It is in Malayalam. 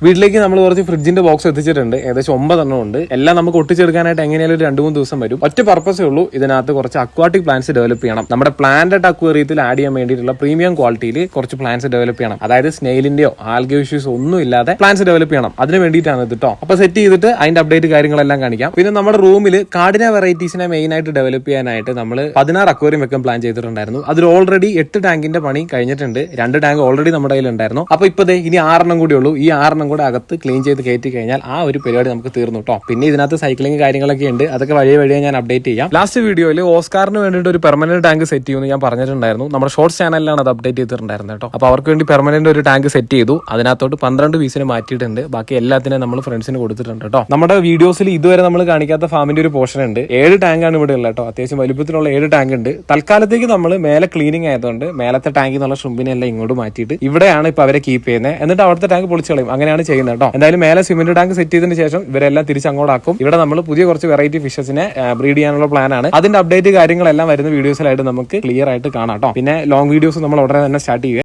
വീട്ടിലേക്ക് നമ്മൾ കുറച്ച് ഫ്രിഡ്ജിന്റെ ബോക്സ് എത്തിച്ചിട്ടുണ്ട്. ഏകദേശം 9 എണ്ണം ഉണ്ട്. എല്ലാം നമുക്ക് ഒട്ടിച്ചെടുക്കാനായിട്ട് എങ്ങനെയാലും ഒരു 2-3 ദിവസം വരും. ഒറ്റ പർപ്പസേ ഉള്ളൂ, ഇതിനകത്ത് കുറച്ച് അക്വാട്ടിക് പ്ലാന്റ്സ് ഡെവലപ്പ് ചെയ്യണം. നമ്മുടെ പ്ലാന്റഡ് അക്വേറിയത്തിൽ ആഡ് ചെയ്യാൻ വേണ്ടിയിട്ടുള്ള പ്രീമിയം ക്വാളിറ്റിയിൽ കുറച്ച് പ്ലാന്റ്സ് ഡെവലപ്പ് ചെയ്യണം. അതായത് സ്നെയിലിന്റെയോ ആൽഗ ഇഷ്യൂസ് ഒന്നും ഇല്ലാതെ പ്ലാന്റ്സ് ഡെവലപ്പ് ചെയ്യണം. അതിന് വേണ്ടിയിട്ടാണ് ഇത് കേട്ടോ. അപ്പൊ സെറ്റ് ചെയ്തിട്ട് അതിന്റെ അപ്ഡേറ്റ് കാര്യങ്ങളെല്ലാം കാണിക്കാം. പിന്നെ നമ്മുടെ റൂമിൽ കാർഡിന വെറൈറ്റീസിനെ മെയിൻ ആയിട്ട് ഡെവലപ്പ് ചെയ്യാനായിട്ട് നമ്മൾ 16 അക്വേറിയം വെക്കാൻ പ്ലാൻ ചെയ്തിട്ടുണ്ടായിരുന്നു. അതിൽ ഓൾറെഡി 8 ടാങ്കിന്റെ പണി കഴിഞ്ഞിട്ടുണ്ട്. 2 ടാങ്ക് ഓൾറെഡി നമ്മുടെ കയ്യിൽ ഉണ്ടായിരുന്നു. അപ്പൊ ഇപ്പൊ ഇനി 6 എണ്ണം കൂടി ഉള്ളൂ. ഈ 6 എണ്ണം കൂടെ അകത്ത് ക്ലീൻ ചെയ്ത് കയറ്റി കഴിഞ്ഞാൽ ആ ഒരു പരിപാടി നമുക്ക് തീർന്നു കേട്ടോ. പിന്നെ ഇതിനകത്ത് സൈക്ലിംഗ് കാര്യങ്ങളൊക്കെ ഉണ്ട്. അതൊക്കെ വഴിയെ ഞാൻ അപ്ഡേറ്റ് ചെയ്യാം. ലാസ്റ്റ് വീഡിയോയിൽ ഓസ്കാറിന് വേണ്ടിയിട്ട് ഒരു പെർമനന്റ് ടാങ്ക് സെറ്റ് ചെയ്യുമെന്ന് ഞാൻ പറഞ്ഞിട്ടുണ്ടായിരുന്നു. നമ്മുടെ ഷോർട്സ് ചാനലിലാണ് അത് അപ്ഡേറ്റ് ചെയ്തിട്ടുണ്ടായിരുന്നത് കേട്ടോ. അപ്പൊ അവർക്ക് വേണ്ടി പെർമനന്റ് ഒരു ടാങ്ക് സെറ്റ് ചെയ്തു. അതിനകത്തോട്ട് 12 പീസിന് മാറ്റിയിട്ടുണ്ട്. ബാക്കി എല്ലാത്തിനും നമ്മൾ ഫ്രണ്ട്സിന് കൊടുത്തിട്ടുണ്ട് കേട്ടോ. നമ്മുടെ വീഡിയോസിൽ ഇതുവരെ നമ്മൾ കാണിക്കാത്ത ഫാമിന്റെ ഒരു പോർഷൻ ഉണ്ട്. 7 ടാങ്കാണ് ഇവിടെ ഉള്ളത് കേട്ടോ. അത്യാവശ്യം വലുപ്പത്തിലുള്ള 7 ടാങ്ക് ഉണ്ട്. തൽക്കാലത്തേക്ക് നമ്മൾ മേലെ ക്ലീനിങ് ആയതുകൊണ്ട് മേലത്തെ ടാങ്കിൽ നിന്നുള്ള ഷ്രിമ്പിനെ എല്ലാം ഇങ്ങോട്ട് മാറ്റിയിട്ട് ഇവിടെയാണ് ഇപ്പൊ അവരെ കീപ്പ് ചെയ്യുന്നത്. എന്നിട്ട് അവിടുത്തെ ടാങ്ക് പൊളിച്ചു കളയും. അങ്ങനെയാണ് ചെയ്യുന്നത് കേട്ടോ. എന്തായാലും മേലെ സിമെന്റ് ടാങ്ക് സെറ്റ് ചെയ്തതിന് ശേഷം ഇവരെല്ലാം തിരിച്ചങ്ങോട്ടാക്കും. ഇവിടെ നമ്മൾ പുതിയ കുറച്ച് വെറൈറ്റി ഫിഷസിനെ ബ്രീഡ് ചെയ്യാനുള്ള പ്ലാൻ ആണ്. അതിന്റെ അപ്ഡേറ്റ് കാര്യങ്ങളെല്ലാം വരുന്ന വീഡിയോസിലായിട്ട് നമുക്ക് ക്ലിയർ ആയിട്ട് കാണാം കേട്ടോ. പിന്നെ ലോങ് വീഡിയോസ് നമ്മൾ ഉടനെ തന്നെ സ്റ്റാർട്ട് ചെയ്യുക.